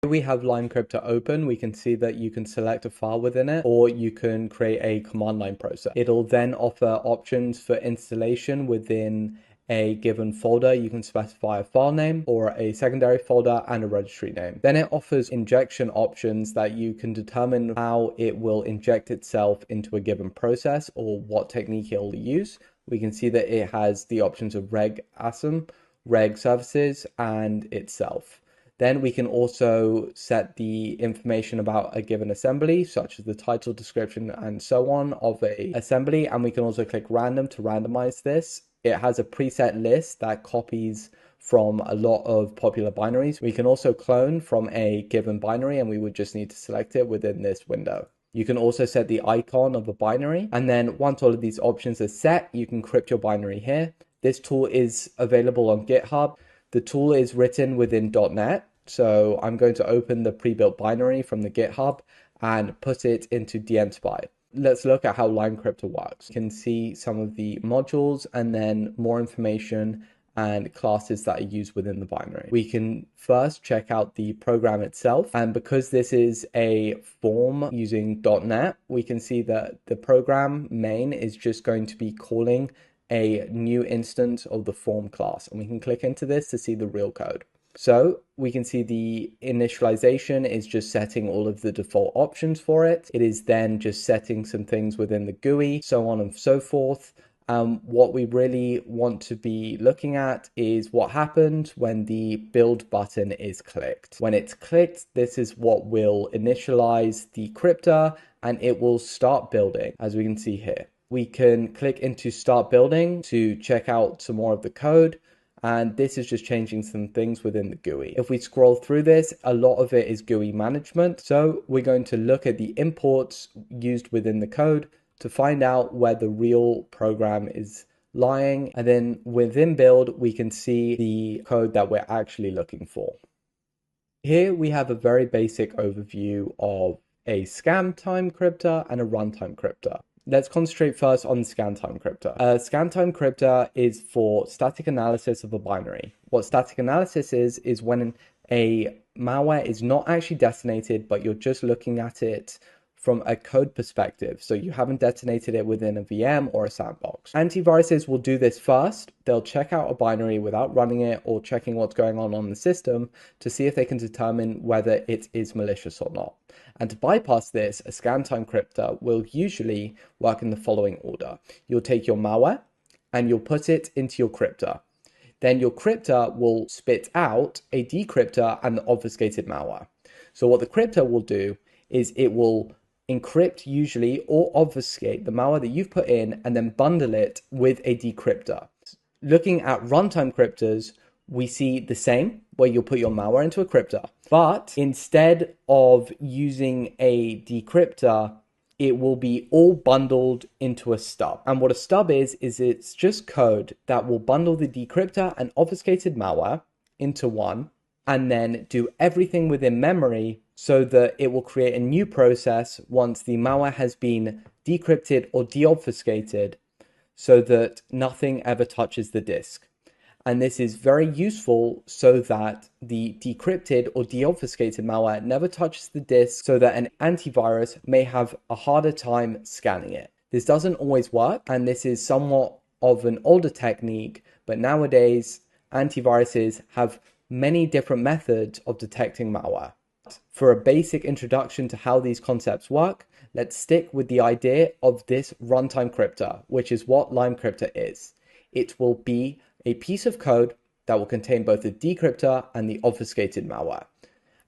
We have Crypter open. We can see that you can select a file within it, or you can create a command line process. It'll then offer options for installation within a given folder. You can specify a file name or a secondary folder and a registry name. Then it offers injection options that you can determine how it will inject itself into a given process or what technique it'll use. We can see that it has the options of reg asm, reg services, and itself. Then we can also set the information about a given assembly, such as the title, description, and so on of a assembly. And we can also click random to randomize this. It has a preset list that copies from a lot of popular binaries. We can also clone from a given binary, and we would just need to select it within this window. You can also set the icon of a binary. And then once all of these options are set, you can crypt your binary here. This tool is available on GitHub. The tool is written within .NET, so I'm going to open the pre-built binary from the GitHub and put it into dmspy. Let's look at how Crypter works. You can see some of the modules and then more information and classes that are used within the binary. We can first check out the program itself, and because this is a form using .NET, we can see that the program main is just going to be calling a new instance of the form class, and we can click into this to see the real code. So we can see the initialization is just setting all of the default options for it. It is then just setting some things within the GUI, so on and so forth. What we really want to be looking at is what happened when the build button is clicked. When it's clicked, this is what will initialize the crypter, and it will start building, as we can see here. We can click into start building to check out some more of the code, and this is just changing some things within the GUI. If we scroll through this, a lot of it is GUI management. So we're going to look at the imports used within the code to find out where the real program is lying. And then within build, we can see the code that we're actually looking for. Here we have a very basic overview of a scan time crypter and a runtime crypter. Let's concentrate first on scan time crypter. Scan time crypter is for static analysis of a binary. What static analysis is when a malware is not actually detonated, but you're just looking at it from a code perspective. So you haven't detonated it within a VM or a sandbox. Antiviruses will do this first. They'll check out a binary without running it or checking what's going on the system to see if they can determine whether it is malicious or not. And to bypass this, a scan time crypter will usually work in the following order. You'll take your malware and you'll put it into your crypter. Then your crypter will spit out a decryptor and the obfuscated malware. So what the crypter will do is it will encrypt usually or obfuscate the malware that you've put in and then bundle it with a decryptor. Looking at runtime crypters, we see the same, where you'll put your malware into a crypter, but instead of using a decryptor, it will be all bundled into a stub. And what a stub is it's just code that will bundle the decryptor and obfuscated malware into one, and then do everything within memory so that it will create a new process once the malware has been decrypted or deobfuscated so that nothing ever touches the disk. And this is very useful so that the decrypted or deobfuscated malware never touches the disk so that an antivirus may have a harder time scanning it. This doesn't always work, and this is somewhat of an older technique, but nowadays antiviruses have many different methods of detecting malware. For a basic introduction to how these concepts work, let's stick with the idea of this runtime crypter, which is what Crypter is. It will be a piece of code that will contain both the decryptor and the obfuscated malware.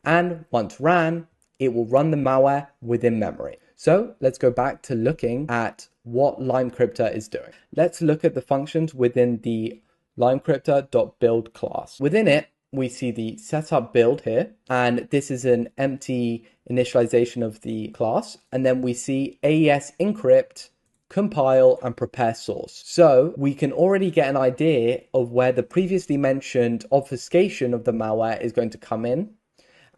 And once ran, it will run the malware within memory. So let's go back to looking at what Crypter is doing. Let's look at the functions within the limecrypter.build class. Within it, we see the setup build here, and this is an empty initialization of the class. And then we see AES encrypt, compile, and prepare source. So we can already get an idea of where the previously mentioned obfuscation of the malware is going to come in.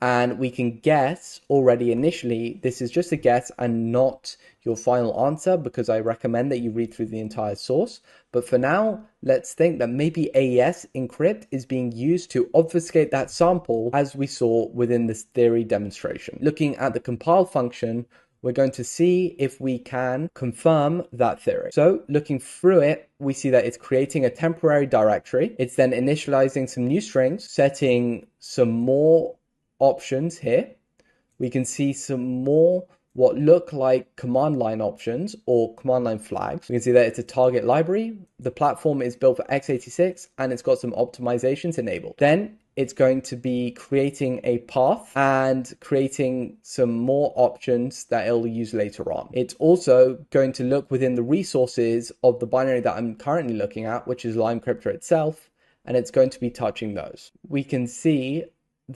And we can guess already initially, this is just a guess and not your final answer, because I recommend that you read through the entire source. But for now, let's think that maybe AES encrypt is being used to obfuscate that sample, as we saw within this theory demonstration. Looking at the compile function, we're going to see if we can confirm that theory. So looking through it, we see that it's creating a temporary directory. It's then initializing some new strings, setting some more options here. We can see some more what look like command line options or command line flags. We can see that it's a target library. The platform is built for x86 and it's got some optimizations enabled. Then it's going to be creating a path and creating some more options that it'll use later on. It's also going to look within the resources of the binary that I'm currently looking at, which is Crypter itself, and it's going to be touching those. We can see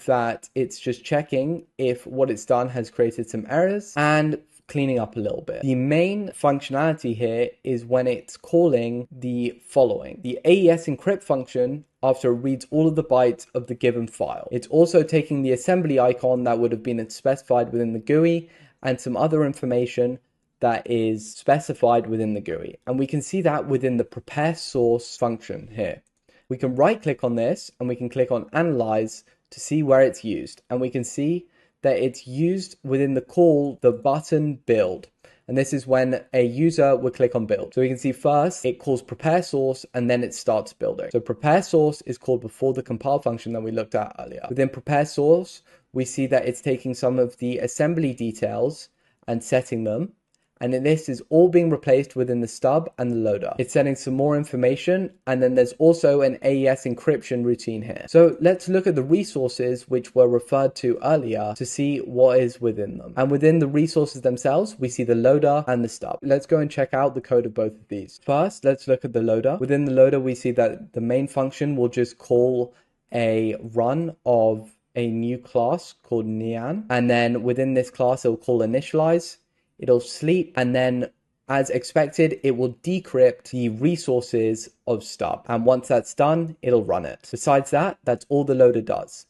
that it's just checking if what it's done has created some errors and cleaning up a little bit. The main functionality here is when it's calling the following. The AES encrypt function, after it reads all of the bytes of the given file. It's also taking the assembly icon that would have been specified within the GUI and some other information that is specified within the GUI. And we can see that within the prepare source function here. We can right click on this and we can click on analyze to see where it's used. And we can see that it's used within the call, the button build. And this is when a user would click on build. So we can see first it calls prepare source and then it starts building. So prepare source is called before the compile function that we looked at earlier. Within prepare source, we see that it's taking some of the assembly details and setting them. And then this is all being replaced within the stub and the loader. It's setting some more information, and then there's also an AES encryption routine here. So let's look at the resources which were referred to earlier to see what is within them. And within the resources themselves, we see the loader and the stub. Let's go and check out the code of both of these. First, let's look at the loader. Within the loader, we see that the main function will just call a run of a new class called nean. And then within this class, it will call initialize. It'll sleep, and then as expected, it will decrypt the resources of stub. And once that's done, it'll run it. Besides that, that's all the loader does.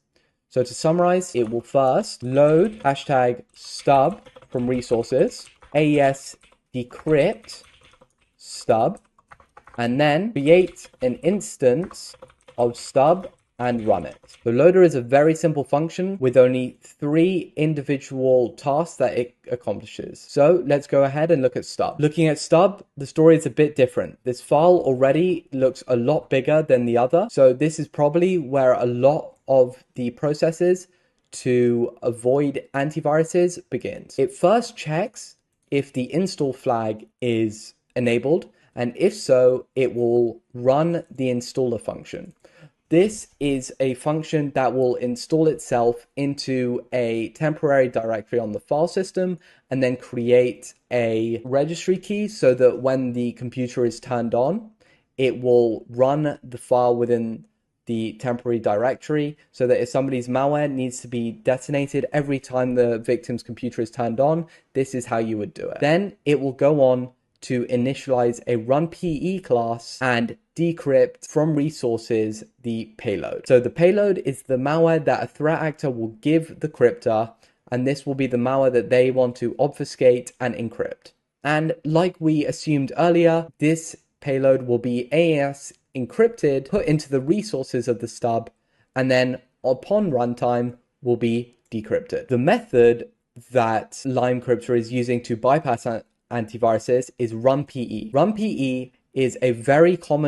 So to summarize, it will first load #stub from resources, AES decrypt stub, and then create an instance of stub and run it. The loader is a very simple function with only 3 individual tasks that it accomplishes. So let's go ahead and look at stub. Looking at stub, the story is a bit different. This file already looks a lot bigger than the other. So this is probably where a lot of the processes to avoid antiviruses begins. It first checks if the install flag is enabled, and if so, it will run the installer function. This is a function that will install itself into a temporary directory on the file system and then create a registry key so that when the computer is turned on, it will run the file within the temporary directory so that if somebody's malware needs to be detonated every time the victim's computer is turned on, this is how you would do it. Then it will go on to initialize a runPE class and decrypt from resources the payload. So the payload is the malware that a threat actor will give the crypter, and this will be the malware that they want to obfuscate and encrypt. And like we assumed earlier, this payload will be AES encrypted, put into the resources of the stub, and then upon runtime will be decrypted. The method that Crypter is using to bypass antiviruses is runPE. runPE is a very common